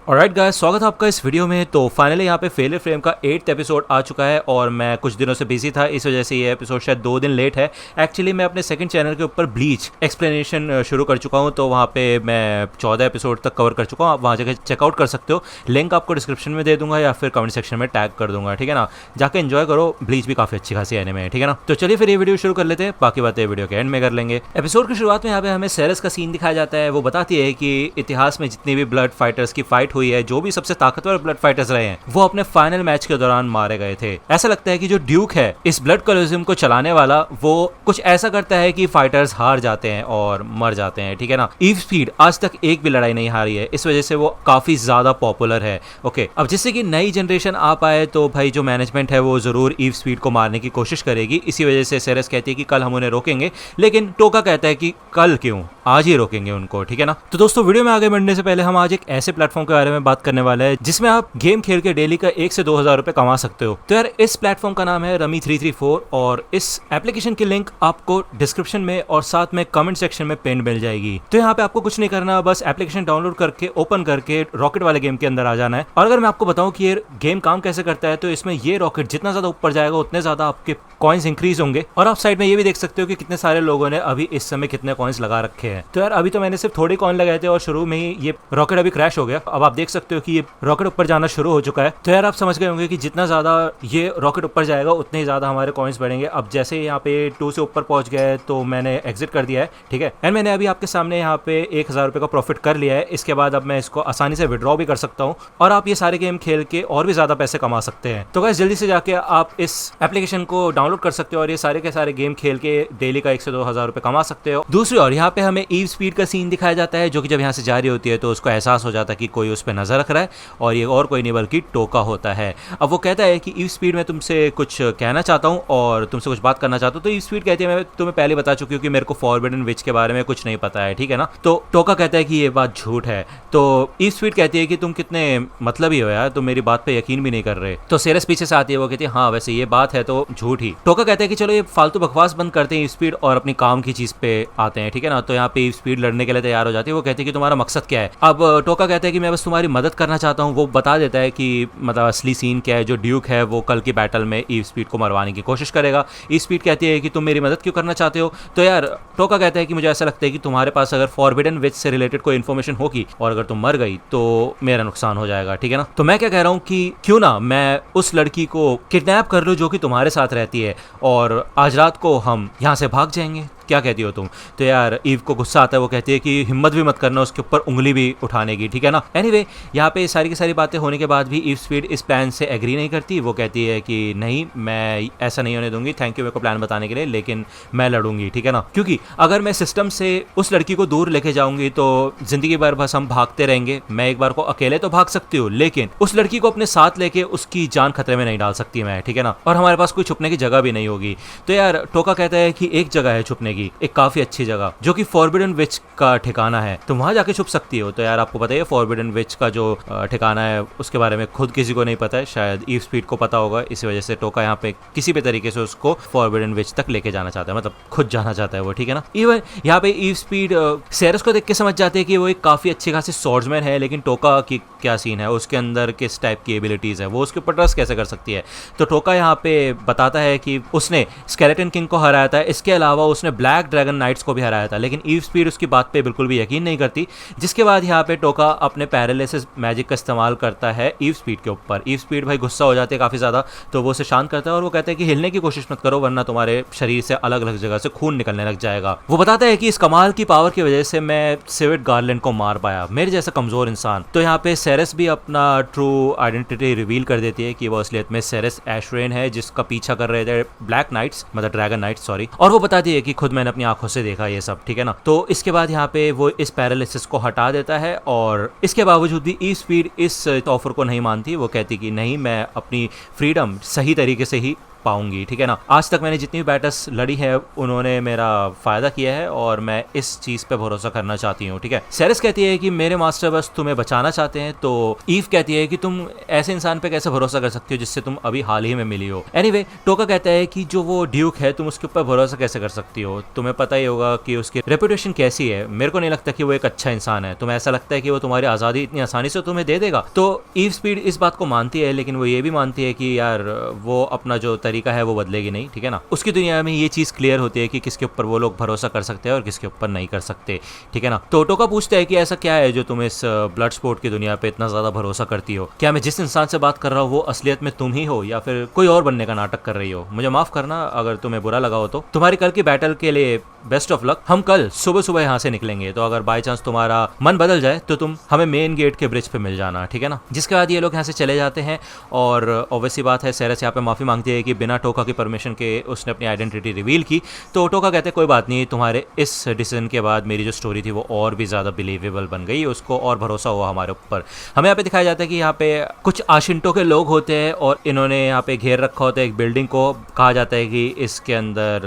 Alright guys, स्वागत है आपका इस वीडियो में। तो फाइनली यहाँ पे फेलियर फ्रेम का 8th एपिसोड आ चुका है और मैं कुछ दिनों से बिजी था, इस वजह से ये एपिसोड शायद 2 दिन लेट है। एक्चुअली मैं अपने सेकंड चैनल के ऊपर ब्लीच एक्सप्लेनेशन शुरू कर चुका हूँ, तो वहाँ पे मैं 14 एपिसोड तक कवर कर चुका हूँ। आप वहाँ जाकर चेकआउट कर सकते हो, लिंक आपको डिस्क्रिप्शन में दे दूंगा या फिर कमेंट सेक्शन में टैग कर दूंगा, ठीक है ना। जाके एंजॉय करो, ब्लीच भी काफ़ी अच्छी खासी एनिमे है, ठीक है ना। तो चलिए फिर ये वीडियो शुरू कर लेते हैं, बाकी बातें वीडियो के एंड में कर लेंगे। एपिसोड की शुरुआत में यहाँ पे हमें सेरेस का सीन दिखाया जाता है। वो बताती है कि इतिहास में जितनी भी ब्लड फाइटर्स की फाइट हुई है, जो भी सबसे ताकतवर ब्लड फाइटर्स रहे हैं, वो अपने फाइनल मैच के दौरान मारे गए थे। ऐसा लगता है कि जो ड्यूक है, इस ब्लड कोलिजियम को चलाने वाला, वो कुछ ऐसा करता है कि फाइटर्स हार जाते हैं और मर जाते हैं, ठीक है ना। ईव स्पीड आज तक एक भी लड़ाई नहीं हारी है, इस वजह से वो काफी ज्यादा पॉपुलर है। ओके, अब जिससे कि नई जनरेशन आ पाए तो भाई जो मैनेजमेंट है वो जरूर ईव स्पीड को मारने की कोशिश करेगी। इसी वजह से सेरेस कहती है कि कल हम उन्हें रोकेंगे, लेकिन टोका कहता है कि कल क्यों, आज ही रोकेंगे उनको, ठीक है ना। तो दोस्तों, वीडियो में आगे बढ़ने से पहले हम आज एक ऐसे प्लेटफॉर्म के बारे में बात करने वाले हैं जिसमें आप गेम खेल के डेली का 1 से 2 हज़ार रुपए कमा सकते हो। तो यार, इस प्लेटफॉर्म का नाम है रमी 334 और इस एप्लीकेशन की लिंक आपको डिस्क्रिप्शन में और साथ में कमेंट सेक्शन में पिन मिल जाएगी। तो यहाँ पे आपको कुछ नहीं करना, बस एप्लीकेशन डाउनलोड करके ओपन करके रॉकेट वाले गेम के अंदर आ जाना है। और अगर मैं आपको बताऊं कि ये गेम काम कैसे करता है, तो इसमें ये रॉकेट जितना ज्यादा ऊपर जाएगा उतने ज्यादा आपके कॉइन्स इंक्रीज होंगे। और आप साइड में ये भी देख सकते हो कि कितने सारे लोगों ने अभी इस समय कितने कॉइन्स लगा रखे हैं। तो यार, अभी तो मैंने सिर्फ थोड़े कॉइन लगाए थे और शुरू में ही ये रॉकेट अभी क्रैश हो गया। अब आप देख सकते हो कि ये रॉकेट ऊपर जाना शुरू हो चुका है। तो यार, आप समझ गए होंगे कि जितना ज्यादा ये रॉकेट ऊपर जाएगा उतने ही ज्यादा हमारे कॉइन्स बढ़ेंगे। अब जैसे यहाँ पे 2 से ऊपर पहुंच गए तो मैंने एग्जिट कर दिया है, ठीक है। एंड मैंने अभी आपके सामने यहाँ पे 1000 रुपए का प्रॉफिट कर लिया है। इसके बाद अब मैं इसको आसानी से विड्रॉ भी कर सकता हूँ और आप ये सारे गेम खेल के और भी ज्यादा पैसे कमा सकते हैं। तो गाइस, जल्दी से जाके आप इस एप्लीकेशन को डाउनलोड कर सकते हो और ये सारे के सारे गेम खेल के डेली का 1 से 2 हज़ार रुपए कमा सकते हो। दूसरी ओर यहाँ पे हमें ईव स्पीड का सीन दिखाया जाता है, जो कि जब यहाँ से जा रही होती है तो उसको एहसास हो जाता है कि कोई उस पर नजर रख रहा है और ये और कोई नहीं बल्कि टोका होता है। अब वो कहता है कि ईव स्पीड, मैं तुमसे कुछ कहना चाहता हूँ और तुमसे कुछ बात करना चाहता हूँ। तो ईव स्पीड कहती है, मैं तुम्हें पहले बता चुकी हूँ कि मेरे को फॉरबिडन विच के बारे में कुछ नहीं पता है, ठीक है ना। तो टोका कहता है कि ये बात झूठ है। तो ईव स्पीड कहती है कि तुम कितने मतलबी हो यार, तुम मेरी बात पे यकीन भी नहीं कर रहे। तो सेरेस पीछे से आती है, वो कहती है हाँ वैसे ये बात है तो झूठ ही। टोका कहता है कि चलो ये फालतू बकवास बंद करते हैं ईव स्पीड और अपनी काम की चीज पे आते हैं, ठीक है ना। तो यहाँ पे ईव स्पीड लड़ने के लिए तैयार हो जाती है। वो कहती है कि तुम्हारा मकसद क्या है। अब टोका कहता है कि मैं बस तुम्हारी मदद करना चाहता हूँ। वो बता देता है कि मतलब असली सीन क्या है। जो ड्यूक है वो कल की बैटल में ईव स्पीड को मरवाने की कोशिश करेगा। ईव स्पीड कहती है कि तुम मेरी मदद क्यों करना चाहते हो। तो यार, टोका कहता है कि मुझे ऐसा लगता है कि तुम्हारे पास अगर फॉरबिडन विच से रिलेटेड कोई इन्फॉर्मेशन होगी और अगर तुम मर गई तो मेरा नुकसान हो जाएगा, ठीक है ना। तो मैं क्या कह रहा हूँ कि क्यों ना मैं उस लड़की को किडनैप कर लूँ जो कि तुम्हारे साथ रहती है और आज रात को हम यहाँ से भाग जाएंगे। क्या कहती हो तुम। तो यार, ईव को गुस्सा आता है। वो कहती है कि हिम्मत भी मत करना उसके ऊपर उंगली भी उठाने की, ठीक है ना। एनीवे, यहाँ पे सारी की सारी बातें होने के बाद भी ईव स्पीड इस प्लान से एग्री नहीं करती। वो कहती है कि नहीं, मैं ऐसा नहीं होने दूंगी, थैंक यू मेरे को प्लान बताने के लिए, लेकिन मैं लड़ूंगी, ठीक है ना। क्योंकि अगर मैं सिस्टम से उस लड़की को दूर लेके जाऊंगी तो जिंदगी भर बस हम भागते रहेंगे। मैं एक बार को अकेले तो भाग सकती हूँ, लेकिन उस लड़की को अपने साथ लेके उसकी जान खतरे में नहीं डाल सकती मैं, ठीक है ना। और हमारे पास कोई छुपने की जगह भी नहीं होगी। तो यार, टोका कहता है कि एक जगह है छुपने की, एक काफी अच्छी जगह, जो कि फॉरबिडन विच का ठिकाना है, तुम वहां जाके छुप सकती हो। तो यार, आपको पता है फॉरबिडन विच का जो ठिकाना है उसके बारे में खुद किसी को नहीं पता है, शायद ईव स्पीड को पता होगा। इसी वजह से टोका यहाँ पे किसी भी तरीके से उसको फॉरबिडन विच तक लेके जाना चाहता है, मतलब खुद जाना चाहता है वो, ठीक है ना। इवन यहाँ पे ईव स्पीड सेरेस को देख के समझ जाते हैं कि वो एक काफी अच्छी खासी स्वॉर्ड्समैन है, लेकिन टोका की क्या सीन है, उसके अंदर किस टाइप की एबिलिटीज है, वो उसके ऊपर ट्रस्ट कैसे कर सकती है। तो टोका यहाँ पे बताता है कि उसने स्केलेटन किंग को हराया था, इसके अलावा उसने ब्लैक ड्रैगन नाइट्स को भी हराया था, लेकिन ईव स्पीड उसकी बात पे बिल्कुल भी यकीन नहीं करती। जिसके बाद यहाँ पे टोका अपने पैरालिसिस मैजिक का इस्तेमाल करता है ईव स्पीड के ऊपर। ईव स्पीड भाई गुस्सा हो जाती है काफी ज्यादा, तो वो उसे शांत करता है और वो कहता है कि हिलने की कोशिश मत करो वरना तुम्हारे शरीर से अलग अलग जगह से खून निकलने लग जाएगा। वो बताता है कि इस कमाल की पावर की वजह से मैं सिविट गार्लैंड को मार पाया, मेरे जैसा कमजोर इंसान। तो यहाँ पे सेरेस भी अपना ट्रू आइडेंटिटी रिवील कर देती है कि वो असलियत में सेरेस एशरेन है, जिसका पीछा कर रहे थे ब्लैक नाइट्स, मतलब ड्रैगन नाइट्स, सॉरी। और वो बताती है कि खुद मैंने अपनी आंखों से देखा ये सब, ठीक है ना। तो इसके बाद यहाँ पे वो इस पैरालिसिस को हटा देता है और इसके बावजूद भी ईव स्पीड इस ऑफर को नहीं मानती। वो कहती कि नहीं, मैं अपनी फ्रीडम सही तरीके से ही पाऊंगी, ठीक है ना। आज तक मैंने जितनी भी बैटल्स लड़ी है उन्होंने मेरा फायदा किया है और मैं इस चीज पे भरोसा करना चाहती हूँ, ठीक है। सेरेस कहती है कि मेरे मास्टर बस तुम्हें बचाना चाहते हैं, तो ईव कहती है कि तुम ऐसे इंसान पे कैसे भरोसा कर सकती हो जिससे तुम अभी हाल ही में मिली हो। एनीवे, टोका कहता है कि जो वो ड्यूक है तुम उसके ऊपर भरोसा कैसे कर सकती हो, तुम्हें पता ही होगा कि उसकी रेपुटेशन कैसी है। मेरे को नहीं लगता कि वो एक अच्छा इंसान है। तुम्हें ऐसा लगता है कि वो तुम्हारी आज़ादी इतनी आसानी से तुम्हें दे देगा? तो ईव स्पीड इस बात को मानती है, लेकिन वो ये भी मानती है कि यार वो अपना जो तरीका है वो बदलेगी नहीं, ठीक है ना। उसकी दुनिया में ये चीज़ क्लियर होती है कि किसके ऊपर वो लोग भरोसा कर सकते हैं और किसके ऊपर नहीं कर सकते, ठीक है ना। तो टोका पूछता है कि ऐसा क्या है जो तुम इस ब्लड स्पोर्ट की दुनिया पे इतना ज़्यादा भरोसा करती हो? क्या मैं जिस इंसान से बात कर रहा हूँ वो असलियत में तुम ही हो या फिर कोई और बनने का नाटक कर रही हो? मुझे माफ करना अगर तुम्हें बुरा लगा हो तो। तुम्हारी कल की बैटल के लिए बेस्ट ऑफ लक। हम कल सुबह सुबह यहाँ से निकलेंगे, तो अगर बाई चांस तुम्हारा मन बदल जाए तो तुम हमें मेन गेट के ब्रिज पे मिल जाना, ठीक है ना। जिसके बाद ये लोग यहाँ से चले जाते हैं और ऑब्वियसली बात है सेरेस यहाँ पे माफ़ी मांगती है कि बिना टोका की परमिशन के उसने अपनी आइडेंटिटी रिवील की। तो टोका कहते हैं कोई बात नहीं, तुम्हारे इस डिसीजन के बाद मेरी जो स्टोरी थी वो और भी ज़्यादा बिलीवेबल बन गई, उसको और भरोसा हुआ हमारे ऊपर। हमें यहाँ पे दिखाया जाता है कि यहाँ पे कुछ आशिंटो के लोग होते हैं और इन्होंने यहाँ पे घेर रखा होता है एक बिल्डिंग को। कहा जाता है कि इसके अंदर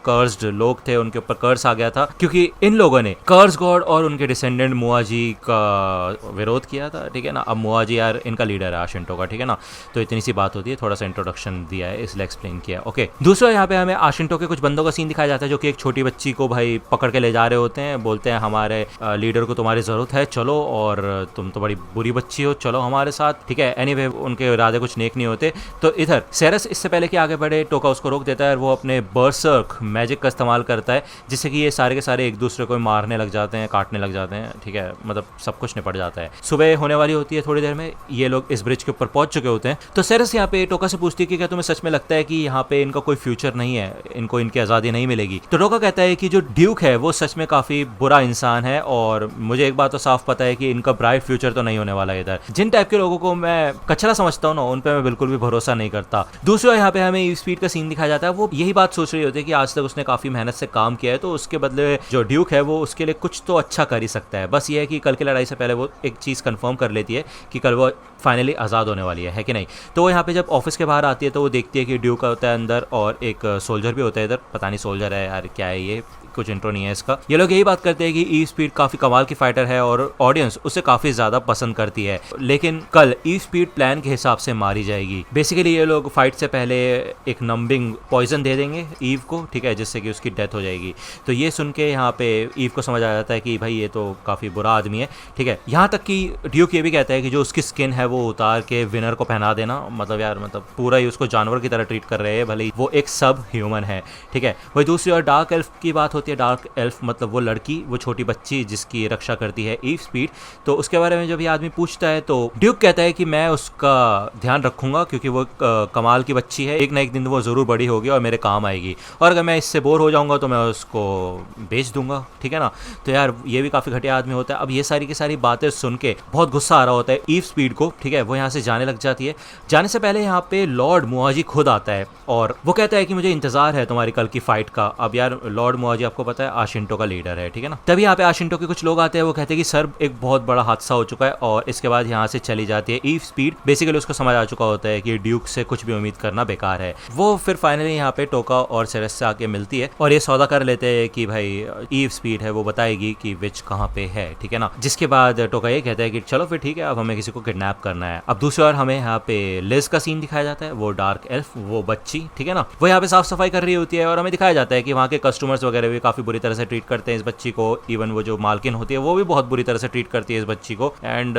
कर्स्ड लोग थे, उनके ऊपर कर्स आ गया था क्योंकि इन लोगों ने कर्स गॉड और उनके डिसेंडेंट मुआजी का विरोध किया था, ठीक है ना। अब मुआजी यार इनका लीडर है आशिंटो का, ठीक है ना। तो इतनी सी बात होती है, थोड़ा सा इंट्रोडक्शन दिया है इसलिए एक्सप्लेन किया, ओके। दूसरा यहाँ पे हमें आशिंटो के कुछ बंदों का सीन दिखाया जाता है जो कि एक छोटी बच्ची को भाई पकड़ के ले जा रहे होते हैं। बोलते हैं हमारे लीडर को तुम्हारी जरूरत है, चलो, और तुम तो बड़ी बुरी बच्ची हो, चलो हमारे साथ, ठीक है। एनीवे उनके इरादे कुछ नेक नहीं होते। तो इधर सेरेस इससे पहले कि आगे बढ़े टोका उसको रोक देता है और वो अपने बर्सर्क मैजिक का इस्तेमाल करता है जिससे कि ये सारे के सारे एक दूसरे को मारने लग जाते हैं, काटने लग जाते हैं, ठीक है। मतलब सब कुछ निपट जाता है। सुबह होने वाली होती है थोड़ी देर में, ये लोग इस ब्रिज के ऊपर पहुंच चुके होते हैं। तो सेरेस यहाँ पे टोका से पूछती है कि क्या तुम्हें सच में लगता है कि यहाँ पे इनका कोई फ्यूचर नहीं है, इनको इनकी आज़ादी नहीं मिलेगी? तो टोका कहता है कि जो ड्यूक है वो सच में काफ़ी बुरा इंसान है और मुझे एक बात तो साफ पता है कि इनका ब्राइट फ्यूचर तो नहीं होने वाला इधर। जिन टाइप के लोगों को मैं कचरा समझता हूँ ना, उन पर मैं बिल्कुल भी भरोसा नहीं करता। दूसरा यहाँ पे हमें ईव स्पीड का सीन दिखाया जाता है। वो यही बात सोच रही होती है कि आज तक उसने काफ़ी मेहनत से काम किया है, तो उसके बदले जो ड्यूक है वो उसके लिए कुछ तो अच्छा कर ही सकता है। बस ये है कि कल की लड़ाई से पहले वो एक चीज़ कंफर्म कर लेती है कि कल वो फाइनली आज़ाद होने वाली है कि नहीं। तो वो यहाँ पे जब ऑफिस के बाहर आती है तो वो देखती है कि ड्यूक होता है अंदर और एक सोल्जर भी होता है इधर। पता नहीं सोल्जर है यार, क्या है ये, कुछ इंट्रो नहीं है इसका। ये लोग यही बात करते हैं कि ईव स्पीड काफ़ी कमाल की फाइटर है और ऑडियंस उसे काफ़ी ज़्यादा पसंद करती है, लेकिन कल ईव स्पीड प्लान के हिसाब से मारी जाएगी। बेसिकली ये लोग फाइट से पहले एक नंबिंग पॉइजन दे देंगे ईव को, ठीक है, जिससे कि उसकी डेथ हो जाएगी। तो ये सुन के यहाँ पे ईव को समझ आ जाता है कि भाई ये तो काफ़ी बुरा आदमी है, ठीक है। यहाँ तक कि ड्यूक ये भी कहता है कि जो उसकी स्किन है वो उतार के विनर को पहना देना। मतलब यार, मतलब पूरा ही उसको जानवर की तरह ट्रीट कर रहे हैं, भले वो एक सब ह्यूमन है, ठीक है। वही दूसरी और डार्क एल्फ की बात होती है। डार्क एल्फ मतलब वो लड़की, वो छोटी बच्ची जिसकी रक्षा करती है ईव स्पीड। तो उसके बारे में जब ये आदमी पूछता है तो ड्यूक कहता है कि मैं उसका ध्यान रखूंगा क्योंकि वो कमाल की बच्ची है, एक ना एक दिन वो ज़रूर बड़ी होगी और मेरे काम आएगी, और अगर मैं इससे बोर हो जाऊंगा तो मैं उसको बेच दूंगा, ठीक है ना। तो यार ये भी काफ़ी घटिया आदमी होता है। अब ये सारी की सारी बातें सुन के बहुत गुस्सा आ रहा होता है ईव स्पीड को, ठीक है। वो यहाँ से जाने लग जाती है। जाने से पहले यहाँ पे लॉर्ड मुआजी खुद आता है और वो कहता है कि मुझे इंतजार है तुम्हारी कल की फाइट का। अब यार लॉर्ड मुआजी आपको पता है आशिंटो का लीडर है, ठीक है ना। तभी यहाँ पे आशिंटो के कुछ लोग आते हैं, वो कहते हैं कि सर एक बहुत बड़ा हादसा हो चुका है, और इसके बाद यहाँ से चली जाती है ईव स्पीड। बेसिकली उसको समझ आ चुका होता है कि ड्यूक से कुछ भी उम्मीद करना बेकार है। वो फिर फाइनली यहाँ पे टोका और सेरेस से आके मिलती है और ये सौदा कर लेते हैं कि भाई ईव स्पीड है वो बताएगी कि विच कहाँ पे है, ठीक है ना। जिसके बाद टोका ये कहता है कि चलो फिर ठीक है, अब हमें किसी को किडनैप करना है। अब दूसरी ओर हमें यहाँ पे लिज का सीन दिखाया जाता है, वो डार्क एल्फ, वो बच्ची, ठीक है ना। वो यहाँ पे साफ सफाई कर रही होती है और हमें दिखाया जाता है कि वहाँ के कस्टमर्स वगैरह भी काफी बुरी तरह से ट्रीट करते हैं इस बच्ची को। इवन वो जो मालकिन होती है वो भी बहुत बुरी तरह से ट्रीट करती है इस बच्ची को, एंड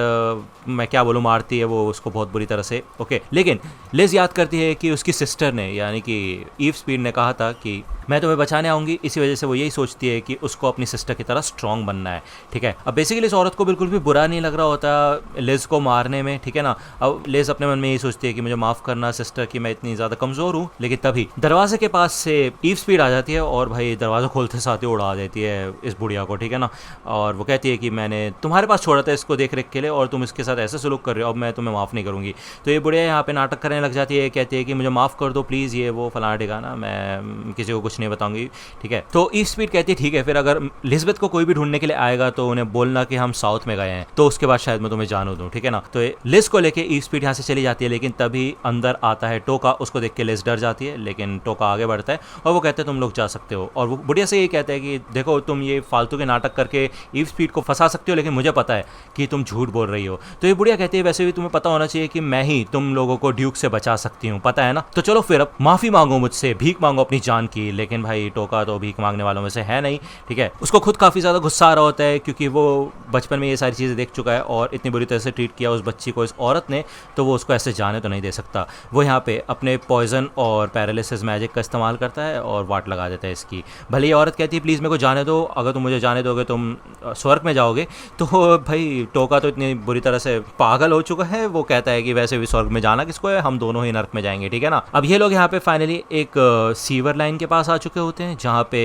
मैं क्या बोलूँ, मारती है वो उसको बहुत बुरी तरह से, ओके। लेकिन लिज याद करती है कि उसकी सिस्टर ने यानी कि ईव स्पीड ने कहा था कि मैं तुम्हें बचाने आऊँगी, इसी वजह से वो यही सोचती है कि उसको अपनी सिस्टर की तरह स्ट्रॉन्ग बनना है, ठीक है। अब बेसिकली इस औरत को बिल्कुल भी बुरा नहीं लग रहा होता लिज को मारने में, ठीक है ना। अब लिज अपने मन में यही सोचती है कि मुझे माफ़ करना सिस्टर कि मैं इतनी ज़्यादा कमज़ोर हूँ। लेकिन तभी दरवाजे के पास से ईव स्पीड आ जाती है और भाई दरवाज़ा खोलते उड़ते साथ ही उड़ा देती है इस बुढ़िया को, ठीक है ना। और वो कहती है कि मैंने तुम्हारे पास छोड़ा था इसको देख रेख के लिए और तुम इसके साथ ऐसे सलूक कर रहे हो, अब मैं तुम्हें माफ़ नहीं करूँगी। तो ये बुढ़िया यहाँ पे नाटक करने लग जाती है, कहती है कि मुझे माफ़ कर दो प्लीज़, ये वो फलाना ठिकाना, मैं किसी को कुछ नहीं बताऊँगी, ठीक है। तो ईव स्पीड कहती है ठीक है, फिर अगर लिज़बेथ को कोई भी ढूंढने के लिए आएगा तो उन्हें बोलना कि हम साउथ में गए हैं, तो उसके बाद शायद मैं तुम्हें जानू दूँ, ठीक है ना। तो लिज को लेके ईव स्पीड यहाँ से चली जाती है, लेकिन तभी अंदर आता है टोका। उसको देख के लिज डर जाती है, लेकिन टोका आगे बढ़ता है और वो कहते हैं तुम लोग जा सकते हो। और वो बुढ़िया से ये कहता है कि देखो तुम ये फालतू के नाटक करके ईव स्पीड को फंसा सकते हो, लेकिन मुझे पता है कि तुम झूठ बोल रही हो। तो ये बुढ़िया कहती है वैसे भी तुम्हें पता होना चाहिए कि मैं ही तुम लोगों को ड्यूक से बचा सकती हूँ, पता है ना। तो चलो फिर अब माफी मांगो मुझसे, भीख मांगो अपनी जान की। लेकिन भाई टोका तो भीख मांगने वालों में से है नहीं, ठीक है। उसको खुद काफी ज्यादा गुस्सा आ रहा होता है, क्योंकि वो बचपन में ये सारी चीजें देख चुका है और इतनी बुरी तरह से ट्रीट किया उस बच्ची को इस औरत ने, तो वो उसको ऐसे जाने तो नहीं दे सकता। वो यहाँ पे अपने पॉइजन और पैरालिसिस मैजिक का इस्तेमाल करता है और वाट लगा देता है इसकी। भले ये औरत कहती है प्लीज़ मेरे को जाने दो, अगर तुम मुझे जाने दोगे तुम स्वर्ग में जाओगे। तो भाई टोका तो इतनी बुरी तरह से पागल हो चुका है, वो कहता है कि वैसे भी स्वर्ग में जाना किसको है, हम दोनों ही नर्क में जाएंगे, ठीक है ना। अब ये लोग यहाँ पे फाइनली एक सीवर लाइन के पास आ चुके होते हैं, जहाँ पे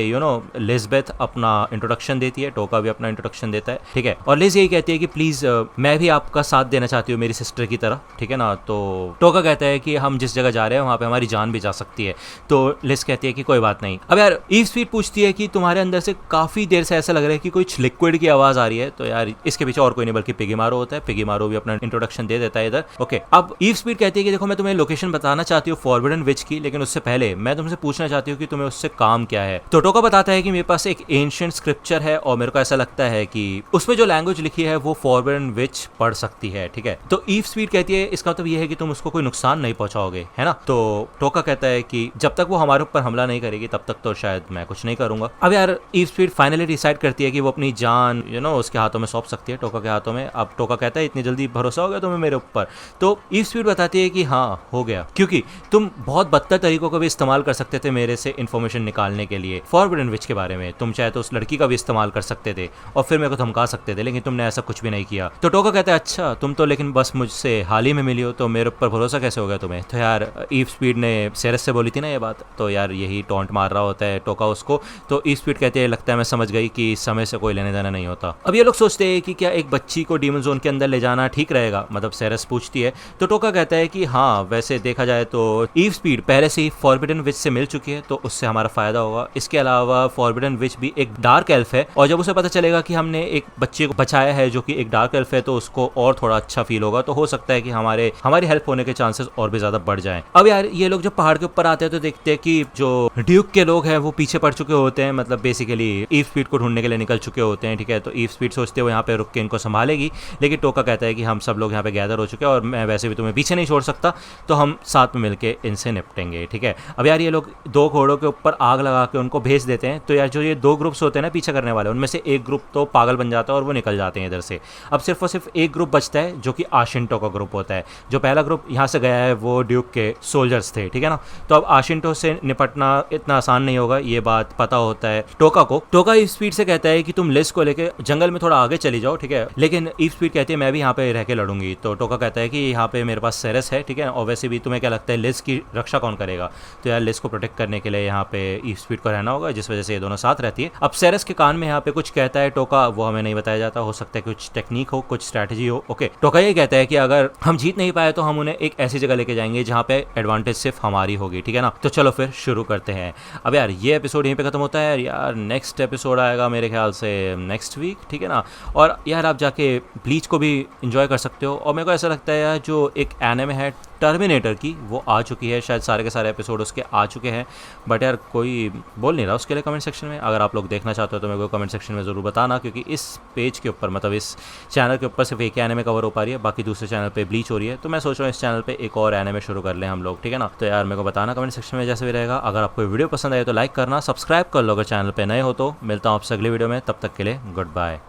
लिज़बेथ अपना इंट्रोडक्शन देती है, टोका भी अपना इंट्रोडक्शन देता है, ठीक है। और लिज यही कहती है कि प्लीज़ मैं भी आपका साथ देना चाहती हूँ मेरी सिस्टर की तरह, ठीक है ना। तो टोका कहता है कि हम जिस जगह जा रहे हैं वहाँ पे हमारी जान भी जा सकती है। तो लिज कहती है कि कोई बात नहीं। अब यार ईव स्पीड पूछती है कि तुम्हारे अंदर से काफ़ी देर से ऐसा लग रहा है कि कुछ लिक्विड की आवाज़ आ रही है। तो यार इसके पीछे और कोई नहीं बल्कि पिगी मारो होता है। पिगी मारो भी अपना इंट्रोडक्शन दे देता है इधर, ओके। अब ईव स्पीड कहती है कि देखो मैं तुम्हें लोकेशन बताना चाहती हूँ फॉरबिडन विच की, लेकिन उससे पहले मैं तुमसे पूछना चाहती हूँ कि तुम्हें उससे काम क्या है। तो टोका बताता है कि मेरे पास एक एंशिएंट स्क्रिप्चर है और मेरे को ऐसा लगता है कि उसमें जो लैंग्वेज लिखी है वो फॉरबिडन विच पढ़ सकती है, ठीक है। तो ईव स्पीड कहती है इसका मतलब ये है कि तुम उसको कोई नुकसान नहीं पहुंचाओगे, है ना। तो टोका कहता है कि जब तक वो हमारे ऊपर हमला नहीं करेगी तब तक तो शायद मैं कुछ नहीं करूंगा। अब यार ईव स्पीड फाइनली डिसाइड करती है कि वो अपनी जान उसके हाथों में सौंप सकती है, टोका के हाथों में। अब टोका कहता है इतनी जल्दी भरोसा हो गया तुम्हें मेरे ऊपर। तो ईव स्पीड बताती है कि हाँ हो गया, क्योंकि तुम बहुत बदतर तरीकों का भी इस्तेमाल कर सकते थे मेरे से इन्फॉर्मेशन निकालने के लिए फॉरबिडन विच के बारे में। तुम चाहे तो उस लड़की का भी इस्तेमाल कर सकते थे और फिर मेरे को धमका सकते थे, लेकिन तुमने ऐसा कुछ भी नहीं किया। तो टोका कहता है अच्छा तुम तो लेकिन बस मुझसे हाल ही में मिली हो, तो मेरे ऊपर भरोसा कैसे हो गया तुम्हें। तो यार ईव स्पीड ने सेरेस से बोली थी ना ये बात, तो यार यही टॉन्ट मार रहा होता है टोका उसको। तो ईव स्पीड कहते हैं लगता है मैं समझ गई कि समय से कोई लेने देना नहीं होता। अब ये लोग सोचते हैं कि क्या एक बच्ची को डीमन जोन के अंदर ले जाना ठीक रहेगा, मतलब सेरेस पूछती है। तो टोका कहता है कि हाँ वैसे देखा जाए तो ईव स्पीड पहले से ही फॉरबिडन विच से मिल चुकी है, तो उससे हमारा फायदा होगा। इसके अलावा फॉरबिडन विच भी एक डार्क एल्फ है, और जब उसे पता चलेगा कि हमने एक बच्चे को बचाया है जो कि एक डार्क एल्फ है, तो उसको और थोड़ा अच्छा फील होगा। तो हो सकता है कि हमारी हेल्प होने के चांसेस और भी ज्यादा बढ़ जाएं। अब यार ये लोग जब पहाड़ के ऊपर आते हैं तो देखते हैं कि जो ड्यूक के लोग हैं वो पीछे पड़ चुके होते हैं, मतलब बेसिकली ईव स्पीड को ढूंढने के लिए निकल चुके होते हैं, ठीक है। तो ईव स्पीड सोचते हुए यहाँ पे रुक के इनको संभालेगी, लेकिन टोका कहता है कि हम सब लोग यहाँ पे गैदर हो चुके हैं और मैं वैसे भी तुम्हें पीछे नहीं छोड़ सकता, तो हम साथ में मिलके इनसे निपटेंगे, ठीक है। अब यार ये लोग दो घोड़ों के ऊपर आग लगा के उनको भेज देते हैं। तो यार जो ये दो ग्रुप्स होते हैं ना पीछे करने वाले, उनमें से एक ग्रुप तो पागल बन जाता है और वो निकल जाते हैं इधर से। अब सिर्फ और सिर्फ एक ग्रुप बचता है जो कि आशिंटो का ग्रुप होता है। जो पहला ग्रुप यहाँ से गया है वो ड्यूक के सोल्जर्स थे, ठीक है ना। तो अब आशिंटो से निपटना इतना आसान नहीं होगा, ये बात पता होता है टोका को। टोका ईव स्पीड से कहता है कि तुम लिज को लेके जंगल में थोड़ा आगे चली जाओ, ठीक है। लेकिन ईव स्पीड कहती है मैं भी यहाँ पे रह के लड़ूंगी। तो टोका कहता है कि यहाँ पे मेरे पास सेरेस है, ठीक है। और वैसे भी तुम्हें क्या लगता है लिज की रक्षा कौन करेगा। तो यार लिज को प्रोटेक्ट करने के लिए यहाँ पे ईव स्पीड को रहना होगा, जिस वजह से ये दोनों साथ रहती है। अब सेरेस के कान में यहाँ पे कुछ कहता है टोका, वो हमें नहीं बताया जाता, हो सकता है कुछ टेक्निक हो, कुछ स्ट्रैटेजी हो, ओके। टोका ये कहता है कि अगर हम जीत नहीं पाए तो हम उन्हें एक ऐसी जगह लेके जाएंगे जहाँ पे एडवांटेज सिर्फ हमारी होगी, ठीक है ना। तो चलो फिर शुरू करते हैं। अब यार ये एपिसोड यहीं पे खत्म होता है यार। नेक्स्ट एपिसोड आएगा मेरे ख्याल से नेक्स्ट वीक, ठीक है ना। और यार आप जाके ब्लीच को भी इंजॉय कर सकते हो। और मेरे को ऐसा लगता है यार जो एक एनिमे है टर्मिनेटर की वो आ चुकी है, शायद सारे के सारे एपिसोड उसके आ चुके हैं, बट यार कोई बोल नहीं रहा उसके लिए कमेंट सेक्शन में। अगर आप लोग देखना चाहते हो तो मेरे को कमेंट सेक्शन में ज़रूर बताना, क्योंकि इस पेज के ऊपर मतलब इस चैनल के ऊपर सिर्फ एक एनिमे कवर हो पा रही है, बाकी दूसरे चैनल पे ब्लीच हो रही है। तो मैं सोच रहा हूँ इस चैनल पे एक और एनिमे शुरू कर लें हम लोग, ठीक है ना। तो यार मेरे को बताना कमेंट सेक्शन में जैसे भी रहेगा। अगर आपको वीडियो पसंद आए तो लाइक करना, सब्सक्राइब कर लो अगर चैनल पर नए हो तो। मिलता हूँ आपसे अगली वीडियो में, तब तक के लिए गुड बाय।